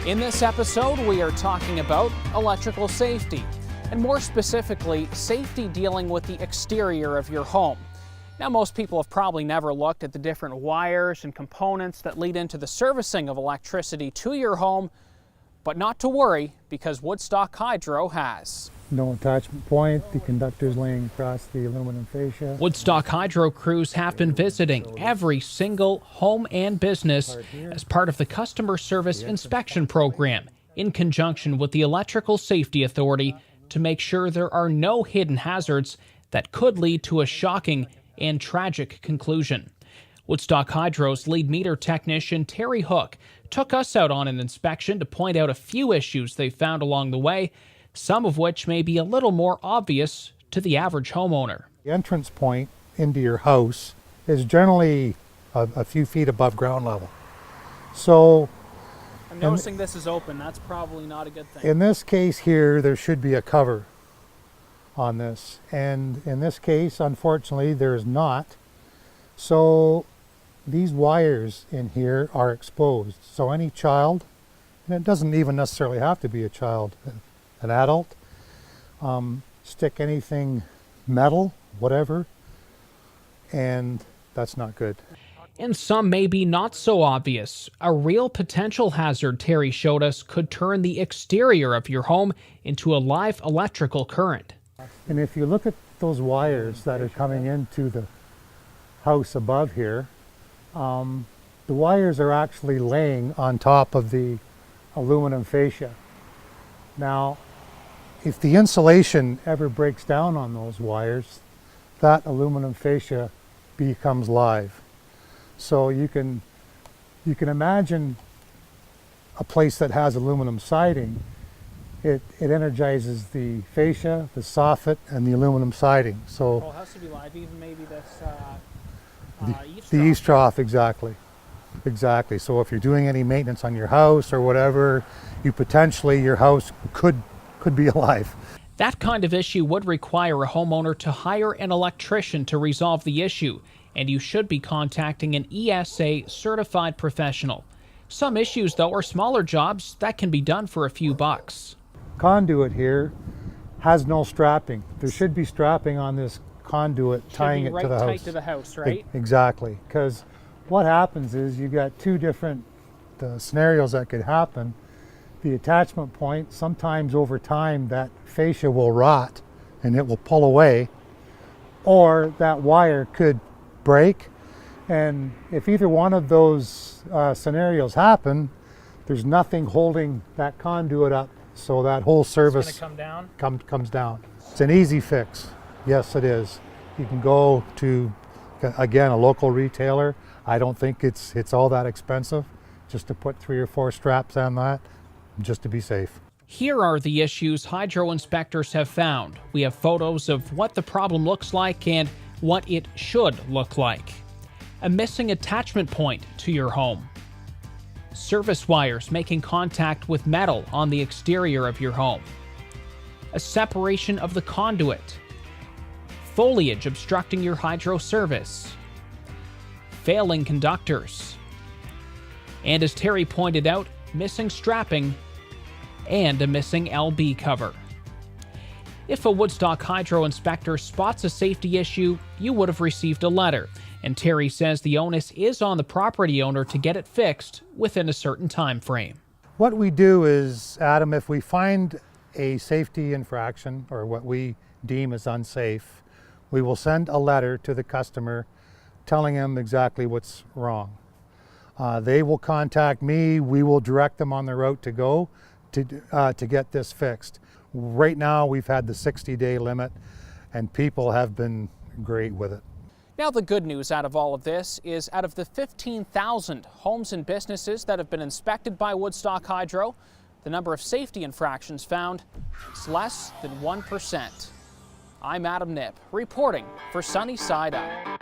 In this episode, we are talking about electrical safety, and more specifically, safety dealing with the exterior of your home. Now, most people have probably never looked at the different wires and components that lead into the servicing of electricity to your home, but not to worry, because Woodstock Hydro has. No attachment point, the conductors laying across the aluminum fascia. Woodstock Hydro crews have been visiting every single home and business as part of the customer service inspection program in conjunction with the Electrical Safety Authority to make sure there are no hidden hazards that could lead to a shocking and tragic conclusion. Woodstock Hydro's lead meter technician Terry Hook took us out on an inspection to point out a few issues they found along the way, some of which may be a little more obvious to the average homeowner. The entrance point into your house is generally a few feet above ground level. So I'm noticing this is open. That's probably not a good thing. in this case here, there should be a cover on this. And in this case, unfortunately, there is not. So these wires in here are exposed. So any child, and it doesn't even necessarily have to be a child, an adult, stick anything metal, whatever, and that's not good. And some may be not so obvious. A real potential hazard Terry showed us could turn the exterior of your home into a live electrical current. And if you look at those wires that are coming into the house above here, the wires are actually laying on top of the aluminum fascia. Now, if the insulation ever breaks down on those wires, that aluminum fascia becomes live. So you can imagine a place that has aluminum siding. It energizes the fascia, the soffit, and the aluminum siding. So it has to be live, even maybe this the eaves trough, exactly. So if you're doing any maintenance on your house or whatever, your house could be alive. That kind of issue would require a homeowner to hire an electrician to resolve the issue, and you should be contacting an ESA certified professional. Some issues, though, are smaller jobs that can be done for a few bucks. Conduit here has no strapping. There should be strapping on this conduit tying it to the house. Tight to the house, right? Exactly, because what happens is you got two different scenarios that could happen. The attachment point, sometimes over time that fascia will rot and it will pull away, or that wire could break. And if either one of those scenarios happen, there's nothing holding that conduit up, so that whole service It's gonna come down? comes down. It's an easy fix. Yes, it is. You can go to, again, a local retailer. I don't think it's all that expensive, just to put 3 or 4 straps on that, just to be safe. Here are the issues hydro inspectors have found. We have photos of what the problem looks like and what it should look like. A missing attachment point to your home. Service wires making contact with metal on the exterior of your home. A separation of the conduit. Foliage obstructing your hydro service. Failing conductors. And as Terry pointed out, missing strapping and a missing LB cover. If a Woodstock Hydro inspector spots a safety issue, you would have received a letter, and Terry says the onus is on the property owner to get it fixed within a certain time frame. What we do is, Adam, if we find a safety infraction or what we deem as unsafe, we will send a letter to the customer telling them exactly what's wrong. They will contact me. We will direct them on the route to go to get this fixed. Right now, we've had the 60-day limit, and people have been great with it. Now, the good news out of all of this is out of the 15,000 homes and businesses that have been inspected by Woodstock Hydro, the number of safety infractions found is less than 1%. I'm Adam Knipp, reporting for Sunny Side Up.